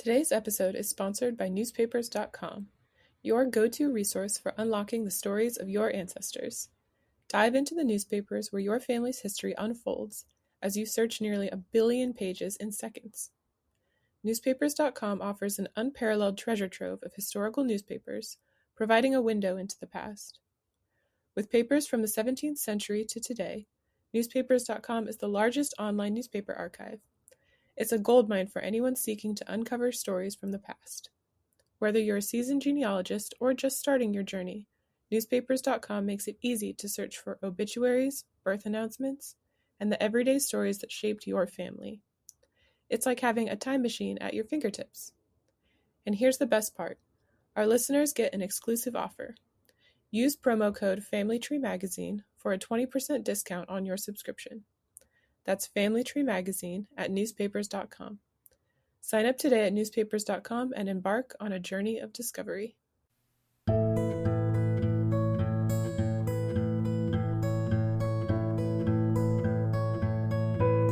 Today's episode is sponsored by newspapers.com, your go-to resource for unlocking the stories of your ancestors. Dive into the newspapers where your family's history unfolds as you search nearly 1 billion pages in seconds. Newspapers.com offers an unparalleled treasure trove of historical newspapers, providing a window into the past. With papers from the 17th century to today, newspapers.com is the largest online newspaper archive. It's a goldmine for anyone seeking to uncover stories from the past. Whether you're a seasoned genealogist or just starting your journey, newspapers.com makes it easy to search for obituaries, birth announcements, and the everyday stories that shaped your family. It's like having a time machine at your fingertips. And here's the best part. Our listeners get an exclusive offer. Use promo code FamilyTreeMagazine for a 20% discount on your subscription. That's Family Tree Magazine at newspapers.com. Sign up today at newspapers.com and embark on a journey of discovery.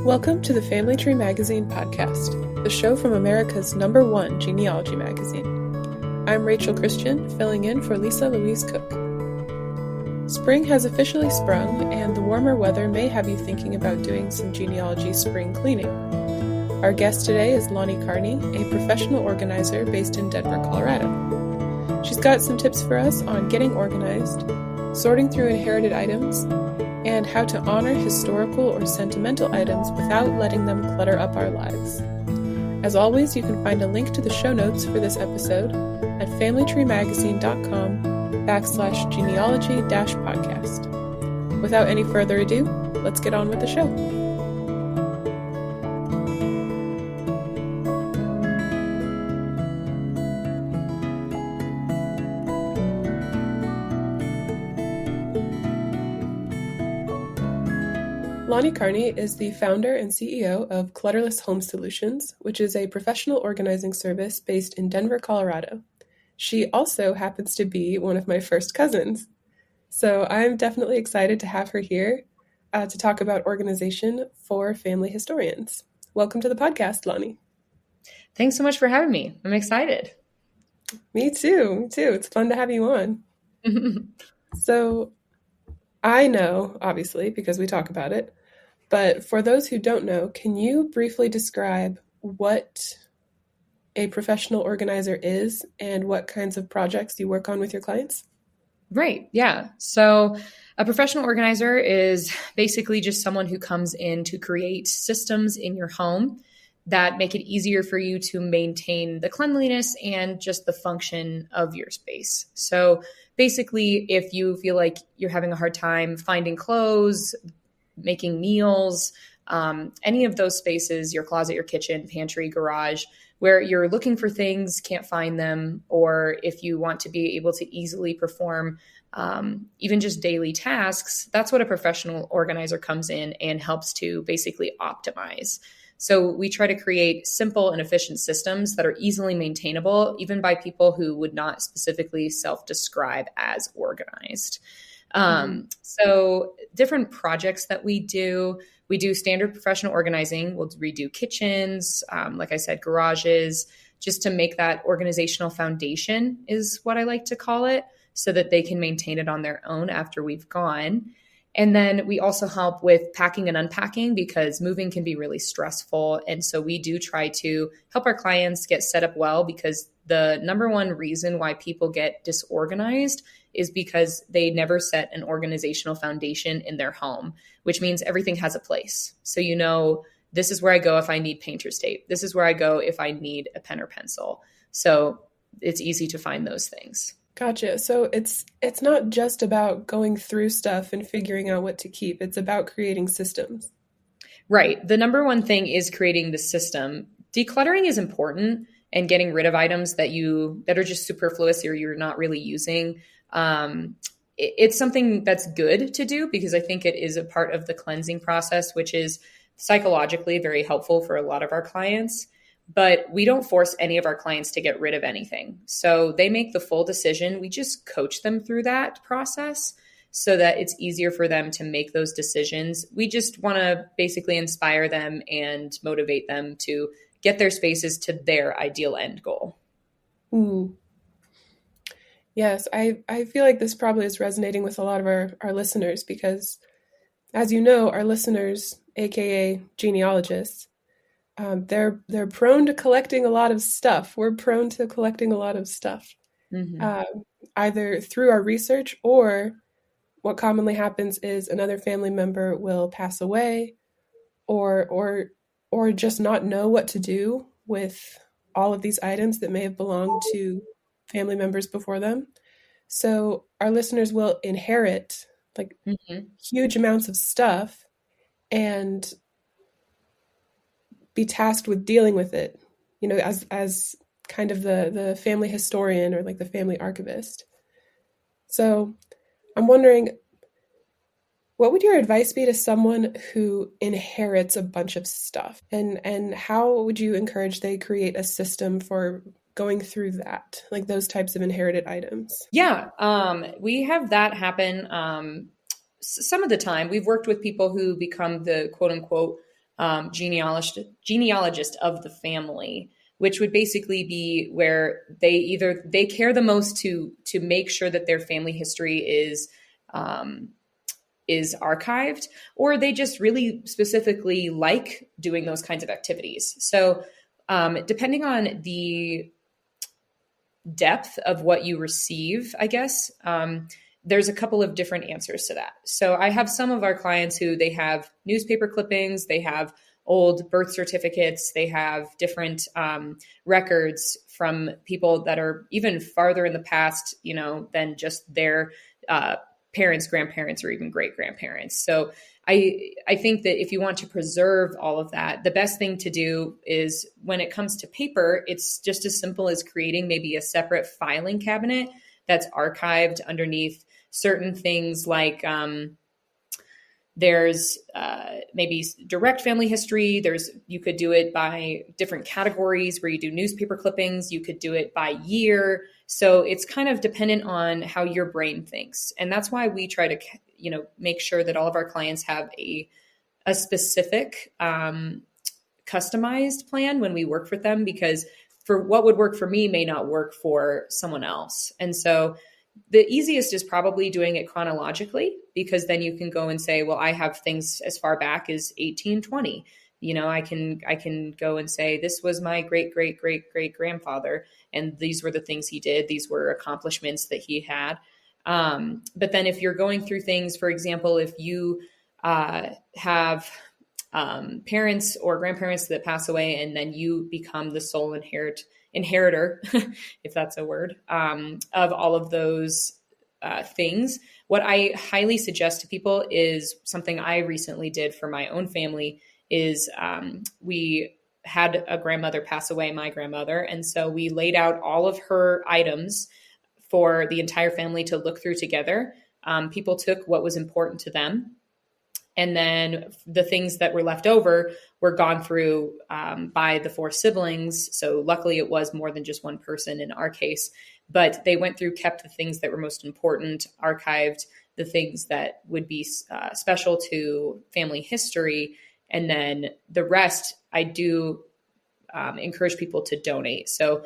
Welcome to the Family Tree Magazine podcast, the show from America's #1 genealogy magazine. I'm Rachel Christian, filling in for Lisa Louise Cook. Spring has officially sprung, and the warmer weather may have you thinking about doing some genealogy spring cleaning. Our guest today is Lahni Carney, a professional organizer based in Denver, Colorado. She's got some tips for us on getting organized, sorting through inherited items, and how to honor historical or sentimental items without letting them clutter up our lives. As always, you can find a link to the show notes for this episode at familytreemagazine.com/genealogy-podcast. Without any further ado, let's get on with the show. Lahni Carney is the founder and CEO of Clutterless Home Solutions, which is a professional organizing service based in Denver, Colorado. She also happens to be one of my first cousins. So I'm definitely excited to have her here to talk about organization for family historians. Welcome to the podcast, Lahni. Thanks so much for having me. I'm excited. Me too. It's fun to have you on. So I know, obviously, because we talk about it, but for those who don't know, can you briefly describe what a professional organizer is and what kinds of projects you work on with your clients? Right. Yeah. So a professional organizer is basically just someone who comes in to create systems in your home that make it easier for you to maintain the cleanliness and just the function of your space. So basically, if you feel like you're having a hard time finding clothes, making meals, any of those spaces, your closet, your kitchen, pantry, garage, where you're looking for things, can't find them, or if you want to be able to easily perform even just daily tasks, that's what a professional organizer comes in and helps to basically optimize. So we try to create simple and efficient systems that are easily maintainable, even by people who would not specifically self-describe as organized. So different projects that we do standard professional organizing. We'll redo kitchens, like I said, garages, just to make that organizational foundation is what I like to call it, so that they can maintain it on their own after we've gone. And then we also help with packing and unpacking because moving can be really stressful. And so we do try to help our clients get set up well, because the #1 reason why people get disorganized is because they never set an organizational foundation in their home, which means everything has a place. So this is where I go if I need painter's tape. This is where I go if I need a pen or pencil. So it's easy to find those things. Gotcha. So it's not just about going through stuff and figuring out what to keep. It's about creating systems. Right. The =1 thing is creating the system. Decluttering is important, and getting rid of items that are just superfluous or you're not really using. It's something that's good to do because I think it is a part of the cleansing process, which is psychologically very helpful for a lot of our clients. But we don't force any of our clients to get rid of anything. So they make the full decision. We just coach them through that process so that it's easier for them to make those decisions. We just want to basically inspire them and motivate them to get their spaces to their ideal end goal. Mm. Yes, I feel like this probably is resonating with a lot of our listeners because, as you know, our listeners, aka genealogists, they're prone to collecting a lot of stuff. We're prone to collecting a lot of stuff, Mm-hmm. uh, either through our research or what commonly happens is another family member will pass away or or or just not know what to do with all of these items that may have belonged to family members before them. So our listeners will inherit like Mm-hmm. huge amounts of stuff and be tasked with dealing with it, as kind of the family historian or like the family archivist. So I'm wondering, what would your advice be to someone who inherits a bunch of stuff? And how would you encourage they create a system for going through that, like those types of inherited items? Yeah, we have that happen some of the time. We've worked with people who become the quote unquote genealogist of the family, which would basically be where they care the most to make sure that their family history um, is archived, or they just really specifically like doing those kinds of activities. So, depending on the depth of what you receive, I guess, there's a couple of different answers to that. So I have some of our clients who they have newspaper clippings, they have old birth certificates, they have different records from people that are even farther in the past, than just their uh, parents, grandparents, or even great grandparents. So I think that if you want to preserve all of that, the best thing to do is when it comes to paper, it's just as simple as creating maybe a separate filing cabinet that's archived underneath certain things like there's maybe direct family history. You could do it by different categories where you do newspaper clippings. You could do it by year. So it's kind of dependent on how your brain thinks. And that's why we try to, make sure that all of our clients have a specific customized plan when we work with them, because for what would work for me may not work for someone else. And so the easiest is probably doing it chronologically, because then you can go and say, well, I have things as far back as 1820. I can go and say, this was my great great great great grandfather, and these were the things he did, these were accomplishments that he had. But then if you're going through things, for example, if you have parents or grandparents that pass away, and then you become the sole inheritor, if that's a word, of all of those things. What I highly suggest to people is something I recently did for my own family. Is we had a grandmother pass away, my grandmother, and so we laid out all of her items for the entire family to look through together. People took what was important to them, and then the things that were left over were gone through by the four siblings. So luckily it was more than just one person in our case, but they went through, kept the things that were most important, archived the things that would be special to family history. And then the rest, I do encourage people to donate. So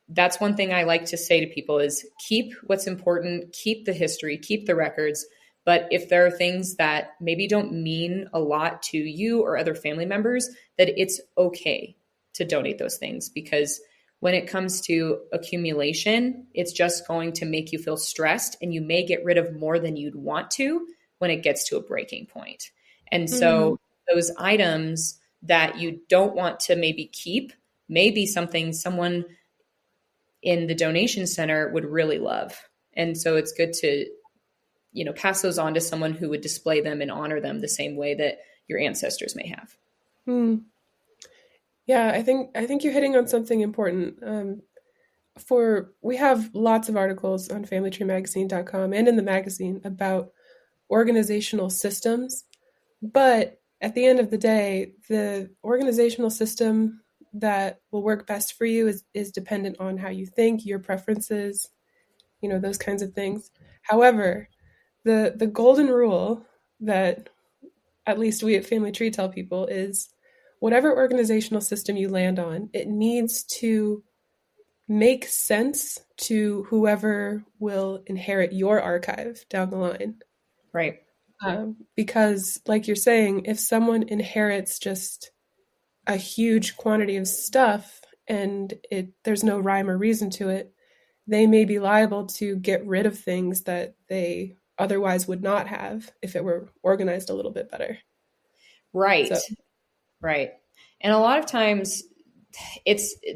that's one thing I like to say to people is keep what's important, keep the history, keep the records. But if there are things that maybe don't mean a lot to you or other family members, that it's okay to donate those things, because when it comes to accumulation, it's just going to make you feel stressed, and you may get rid of more than you'd want to when it gets to a breaking point. And Mm. so those items that you don't want to maybe keep may be something someone in the donation center would really love. And so it's good to, pass those on to someone who would display them and honor them the same way that your ancestors may have. Mm. Yeah, I think you're hitting on something important. For we have lots of articles on familytreemagazine.com and in the magazine about organizational systems, but at the end of the day, the organizational system that will work best for you is dependent on how you think, your preferences, those kinds of things. However, the golden rule that at least we at Family Tree tell people is whatever organizational system you land on, it needs to make sense to whoever will inherit your archive down the line. Right. Because, like you're saying, if someone inherits just a huge quantity of stuff and there's no rhyme or reason to it, they may be liable to get rid of things that they otherwise would not have if it were organized a little bit better. Right. So, Right. And a lot of times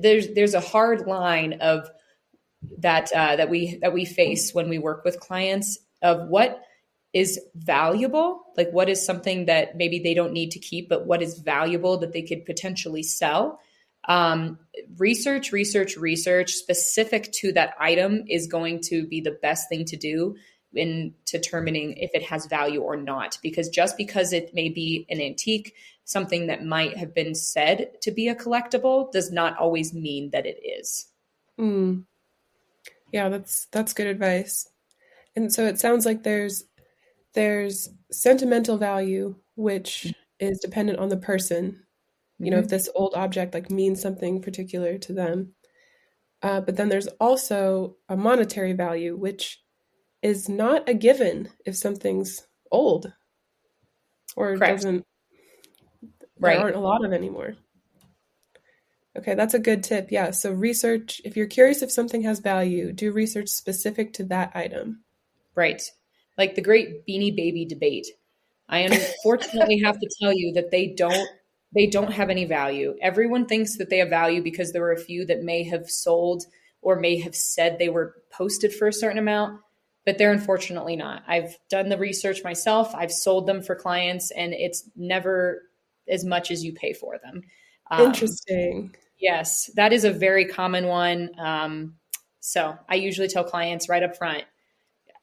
there's a hard line of that we face when we work with clients of what is valuable, like what is something that maybe they don't need to keep, but what is valuable that they could potentially sell. Research specific to that item is going to be the best thing to do in determining if it has value or not. Because just because it may be an antique, something that might have been said to be a collectible, does not always mean that it is. yeah, that's good advice. And so it sounds like there's sentimental value, which is dependent on the person. You know, if Mm-hmm. this old object like means something particular to them. But then there's also a monetary value, which is not a given if something's old or Correct. doesn't, there Right. aren't a lot of anymore. Okay, that's a good tip. Yeah, so research, if you're curious if something has value, do research specific to that item. Right. Like the great Beanie Baby debate. I unfortunately have to tell you that they don't have any value. Everyone thinks that they have value because there were a few that may have sold or may have said they were posted for a certain amount, but they're unfortunately not. I've done the research myself. I've sold them for clients, and it's never as much as you pay for them. Um, Interesting. yes, that is a very common one. So I usually tell clients right up front,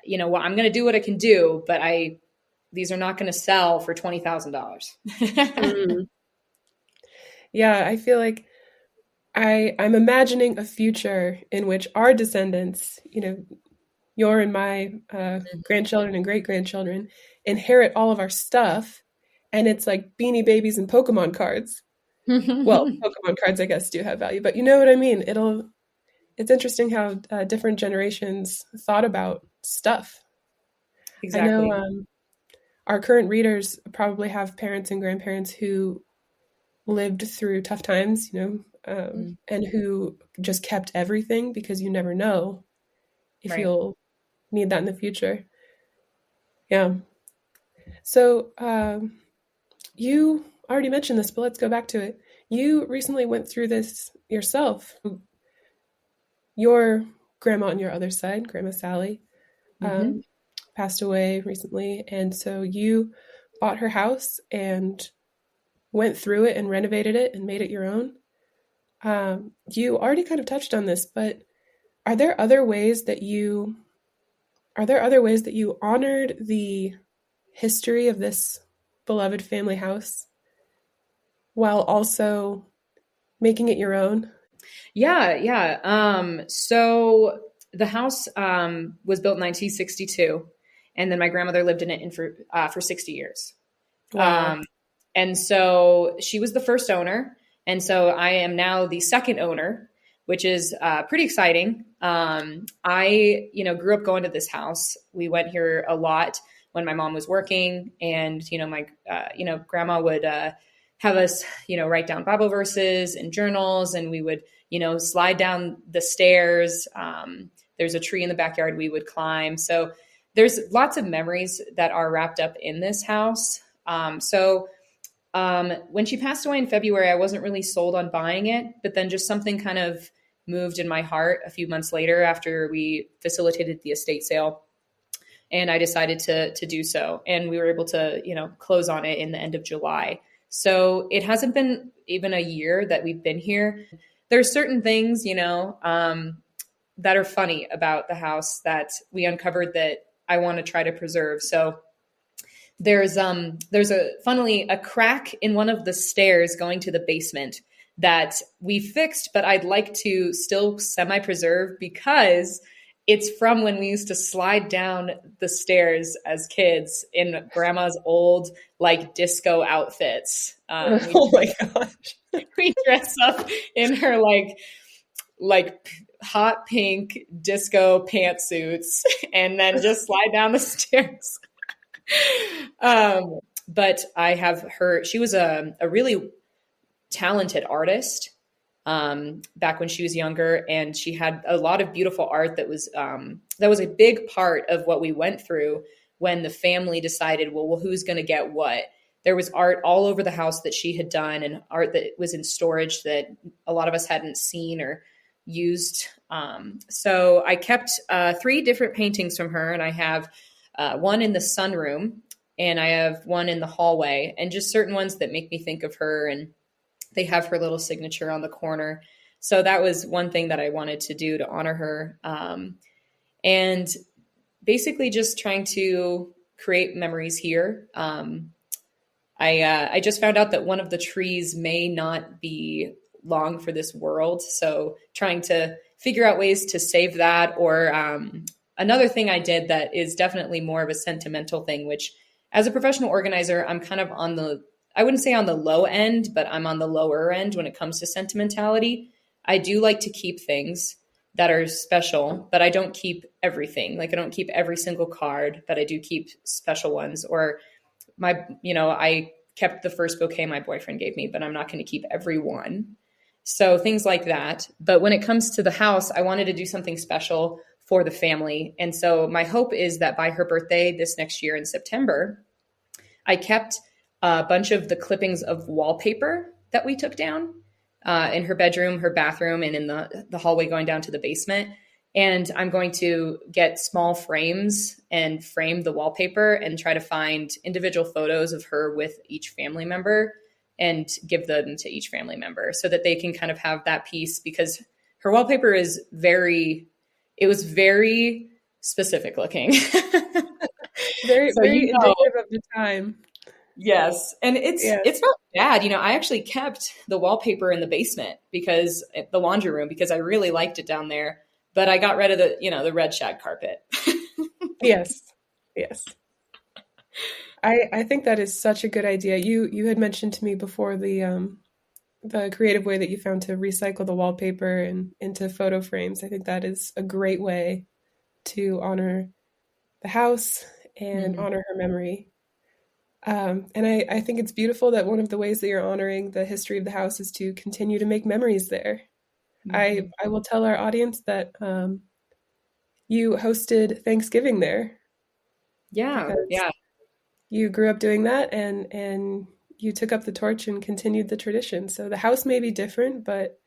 well, I'm going to do what I can do, but these are not going to sell for $20,000. Mm. Yeah, I feel like I'm imagining a future in which our descendants, your and my grandchildren and great grandchildren, inherit all of our stuff, and it's like Beanie Babies and Pokemon cards. Well, Pokemon cards, I guess, do have value, but you know what I mean. It's interesting how different generations thought about stuff. I know Exactly. our current readers probably have parents and grandparents who lived through tough times, Mm, and who just kept everything because you never know if right. you'll need that in the future. Yeah. So you already mentioned this, but let's go back to it. You recently went through this yourself. Your grandma on your other side, Grandma Sally, Hmm. um, passed away recently, and so you bought her house and went through it and renovated it and made it your own. You already kind of touched on this, but are there other ways that you are there other ways that you honored the history of this beloved family house while also making it your own? Yeah, yeah. So the house was built in 1962, and then my grandmother lived in it for 60 years. Wow. Um, and so she was the first owner, and so I am now the second owner, which is pretty exciting. I, grew up going to this house. We went here a lot when my mom was working, and my, grandma would have us, write down Bible verses and journals, and we would, slide down the stairs. There's a tree in the backyard we would climb. So there's lots of memories that are wrapped up in this house. When she passed away in February, I wasn't really sold on buying it, but then just something kind of moved in my heart a few months later after we facilitated the estate sale. And I decided to do so. And we were able to, close on it in the end of July. So it hasn't been even a year that we've been here. There's certain things, that are funny about the house that we uncovered that I want to try to preserve. So there's a funnily a crack in one of the stairs going to the basement that we fixed, but I'd like to still semi preserve because It's from when we used to slide down the stairs as kids in grandma's old like disco outfits. Oh my gosh. We dress up in her like hot pink disco pantsuits and then just slide down the stairs. But I have her, she was a really talented artist back when she was younger, and she had a lot of beautiful art that was a big part of what we went through when the family decided, well who's going to get what. There was art all over the house that she had done, and art that was in storage that a lot of us hadn't seen or used. So I kept 3 different paintings from her, and I have one in the sunroom, and I have one in the hallway, and just certain ones that make me think of her, and they have her little signature on the corner. So that was one thing that I wanted to do to honor her. And basically just trying to create memories here. I just found out that one of the trees may not be long for this world. So trying to figure out ways to save that. Or another thing I did that is definitely more of a sentimental thing, which as a professional organizer, I'm kind of on the, I wouldn't say on the low end, but I'm on the lower end when it comes to sentimentality. I do like to keep things that are special, but I don't keep everything. Like I don't keep every single card, but I do keep special ones. Or I kept the first bouquet my boyfriend gave me, but I'm not going to keep every one. So things like that. But when it comes to the house, I wanted to do something special for the family. And so my hope is that by her birthday this next year in September, I kept a bunch of the clippings of wallpaper that we took down in her bedroom, her bathroom, and in the hallway going down to the basement. And I'm going to get small frames and frame the wallpaper and try to find individual photos of her with each family member and give them to each family member so that they can kind of have that piece, because her wallpaper is it was very specific looking. Very, so, very indicative of the time. Yes. And it's not bad. I actually kept the wallpaper in the basement the laundry room, because I really liked it down there. But I got rid of the red shag carpet. Yes. Yes. I think that is such a good idea. You had mentioned to me before the creative way that you found to recycle the wallpaper and into photo frames. I think that is a great way to honor the house and honor her memory. And I think it's beautiful that one of the ways that you're honoring the history of the house is to continue to make memories there. I will tell our audience that you hosted Thanksgiving there. Yeah. You grew up doing that, and you took up the torch and continued the tradition. So the house may be different, but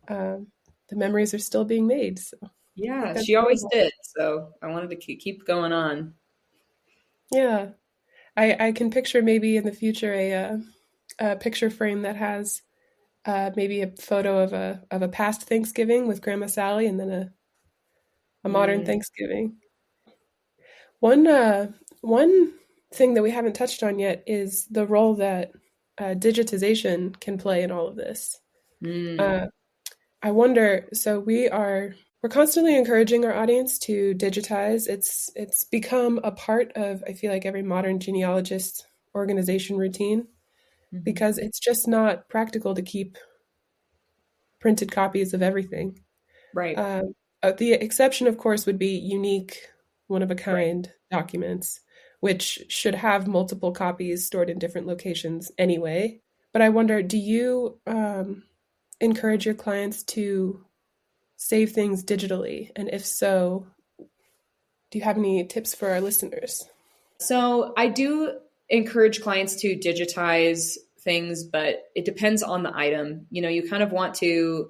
the memories are still being made. So yeah, she always did. So I wanted to keep going on. Yeah. I can picture maybe in the future a picture frame that has maybe a photo of a past Thanksgiving with Grandma Sally, and then a modern Thanksgiving. One thing that we haven't touched on yet is the role that digitization can play in all of this. I wonder, so we're constantly encouraging our audience to digitize. It's become a part of, I feel like, every modern genealogist organization routine, because it's just not practical to keep printed copies of everything. Right. The exception, of course, would be unique, one-of-a-kind documents, which should have multiple copies stored in different locations anyway. But I wonder, do you encourage your clients to save things digitally? And if so, do you have any tips for our listeners? So I do encourage clients to digitize things, but it depends on the item. You kind of want to,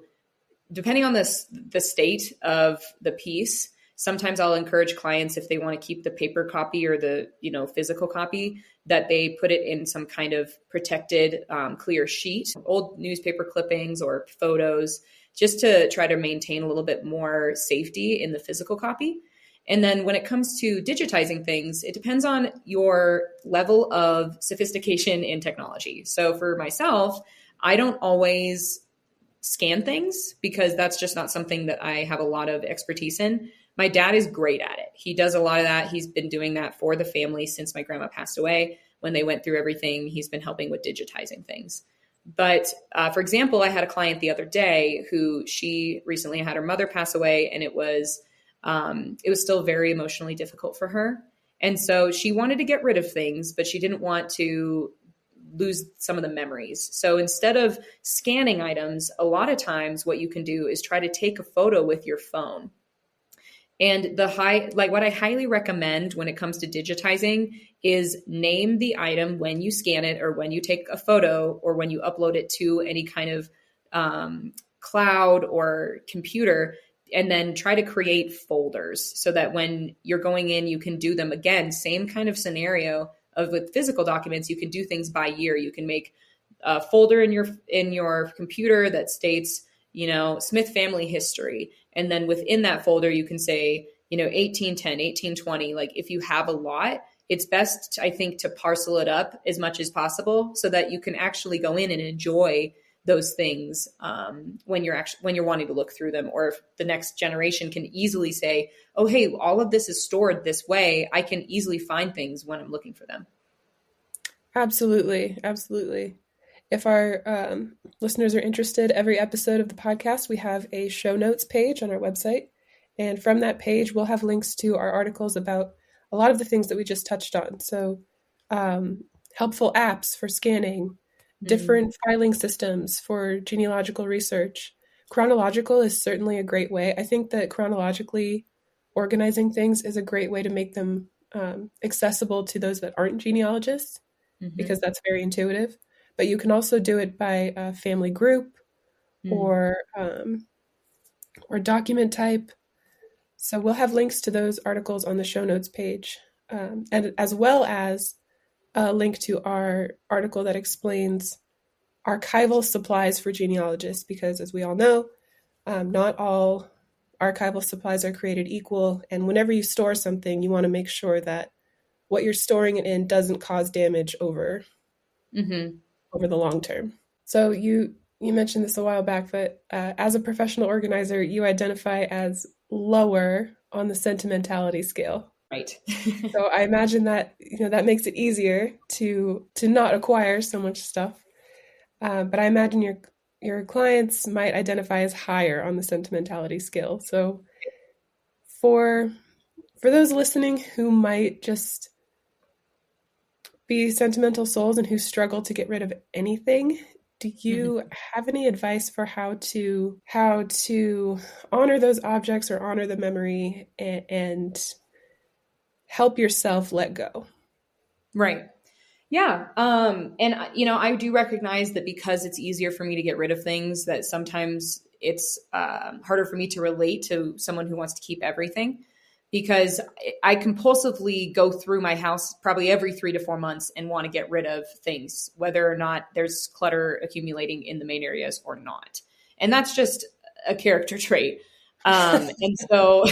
depending on the state of the piece, sometimes I'll encourage clients, if they want to keep the paper copy or the physical copy, that they put it in some kind of protected clear sheet, old newspaper clippings or photos, just to try to maintain a little bit more safety in the physical copy. And then when it comes to digitizing things, it depends on your level of sophistication in technology. So for myself, I don't always scan things because that's just not something that I have a lot of expertise in. My dad is great at it. He does a lot of that. He's been doing that for the family since my grandma passed away. When they went through everything, he's been helping with digitizing things. But for example, I had a client the other day who she recently had her mother pass away, and it was still very emotionally difficult for her. And so she wanted to get rid of things, but she didn't want to lose some of the memories. So instead of scanning items, a lot of times what you can do is try to take a photo with your phone. And what I highly recommend when it comes to digitizing is name the item when you scan it, or when you take a photo, or when you upload it to any kind of cloud or computer, and then try to create folders so that when you're going in, you can do them again. Same kind of scenario of with physical documents, you can do things by year. You can make a folder in your computer that states, Smith family history. And then within that folder, you can say, 1810, 1820. Like if you have a lot, it's best, I think, to parcel it up as much as possible so that you can actually go in and enjoy those things when you're wanting to look through them. Or if the next generation can easily say, oh, hey, all of this is stored this way, I can easily find things when I'm looking for them. Absolutely. Absolutely. If our listeners are interested, every episode of the podcast, we have a show notes page on our website. And from that page, we'll have links to our articles about a lot of the things that we just touched on. So helpful apps for scanning, different filing systems for genealogical research. Chronological is certainly a great way. I think that chronologically organizing things is a great way to make them accessible to those that aren't genealogists, because that's very intuitive. But you can also do it by family group or document type. So we'll have links to those articles on the show notes page, and as well as a link to our article that explains archival supplies for genealogists, because as we all know, not all archival supplies are created equal. And whenever you store something, you want to make sure that what you're storing it in doesn't cause damage over the long term. So you mentioned this a while back, but as a professional organizer, you identify as lower on the sentimentality scale. Right. So I imagine that that makes it easier to not acquire so much stuff. But I imagine your clients might identify as higher on the sentimentality scale. So for those listening who might just be sentimental souls and who struggle to get rid of anything, do you have any advice for how to honor those objects or honor the memory and help yourself let go? Right. Yeah. And I do recognize that because it's easier for me to get rid of things, that sometimes it's harder for me to relate to someone who wants to keep everything, because I compulsively go through my house probably every 3 to 4 months and want to get rid of things, whether or not there's clutter accumulating in the main areas or not. And that's just a character trait. And so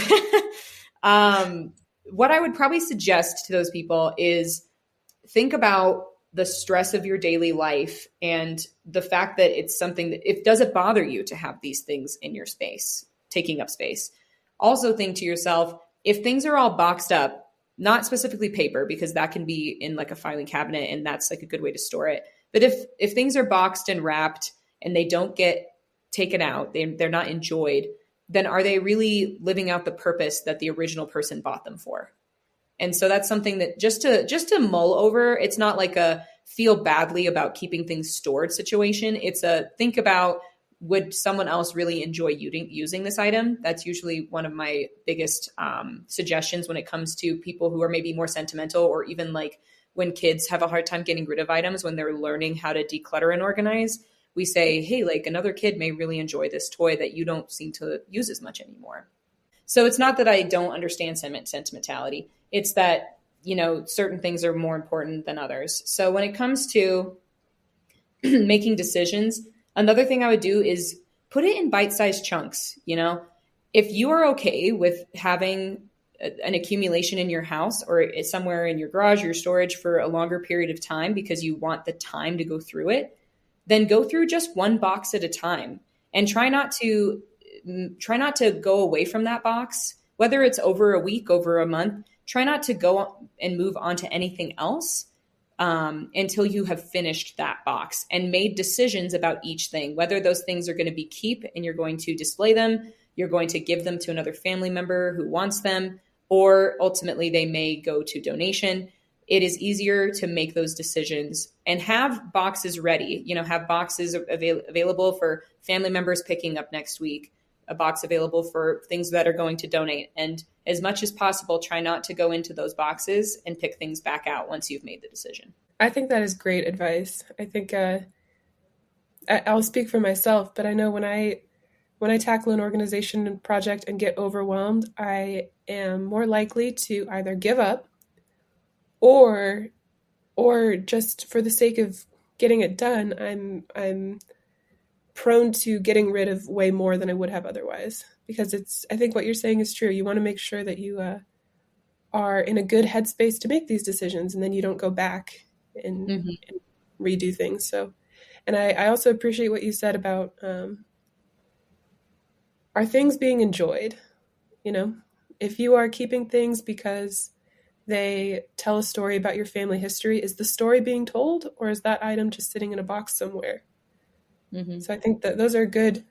what I would probably suggest to those people is think about the stress of your daily life and the fact that it's something that, does it bother you to have these things in your space, taking up space? Also think to yourself, if things are all boxed up, not specifically paper, because that can be in like a filing cabinet and that's like a good way to store it. But if things are boxed and wrapped and they don't get taken out, they're not enjoyed, then are they really living out the purpose that the original person bought them for? And so that's something that just to mull over. It's not like a feel badly about keeping things stored situation. It's a think about, would someone else really enjoy using this item? That's usually one of my biggest suggestions when it comes to people who are maybe more sentimental, or even like when kids have a hard time getting rid of items when they're learning how to declutter and organize. We say, hey, like another kid may really enjoy this toy that you don't seem to use as much anymore. So it's not that I don't understand sentimentality. It's that, certain things are more important than others. So when it comes to making decisions, another thing I would do is put it in bite-sized chunks. If you are okay with having an accumulation in your house or somewhere in your garage or your storage for a longer period of time because you want the time to go through it, then go through just one box at a time and try not to go away from that box whether it's over a week, over a month, try not to go and move on to anything else until you have finished that box and made decisions about each thing, whether those things are going to be keep and you're going to display them, you're going to give them to another family member who wants them, or ultimately they may go to donation. It is easier to make those decisions and have boxes ready, have boxes available for family members picking up next week, a box available for things that are going to donate. And as much as possible, try not to go into those boxes and pick things back out once you've made the decision. I think that is great advice. I think I'll speak for myself, but I know when I tackle an organization and project and get overwhelmed, I am more likely to either give up or just for the sake of getting it done, I'm prone to getting rid of way more than I would have otherwise. Because I think what you're saying is true. You want to make sure that you are in a good headspace to make these decisions, and then you don't go back and, and redo things. So, and I also appreciate what you said about are things being enjoyed? If you are keeping things because they tell a story about your family history, is the story being told, or is that item just sitting in a box somewhere? So I think that those are good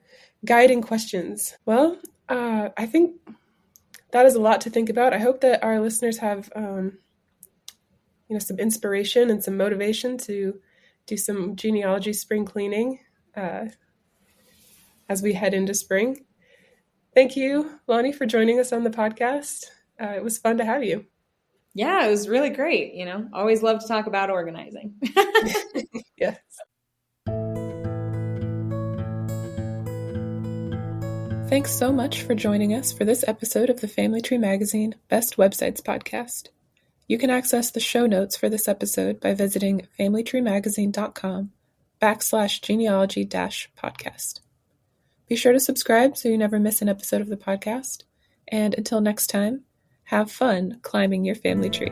guiding questions. Well, I think that is a lot to think about. I hope that our listeners have, some inspiration and some motivation to do some genealogy spring cleaning as we head into spring. Thank you, Lahni, for joining us on the podcast. It was fun to have you. Yeah, it was really great. Always love to talk about organizing. Yes. Thanks so much for joining us for this episode of the Family Tree Magazine Best Websites podcast. You can access the show notes for this episode by visiting familytreemagazine.com/genealogy-podcast. Be sure to subscribe so you never miss an episode of the podcast. And until next time, have fun climbing your family tree.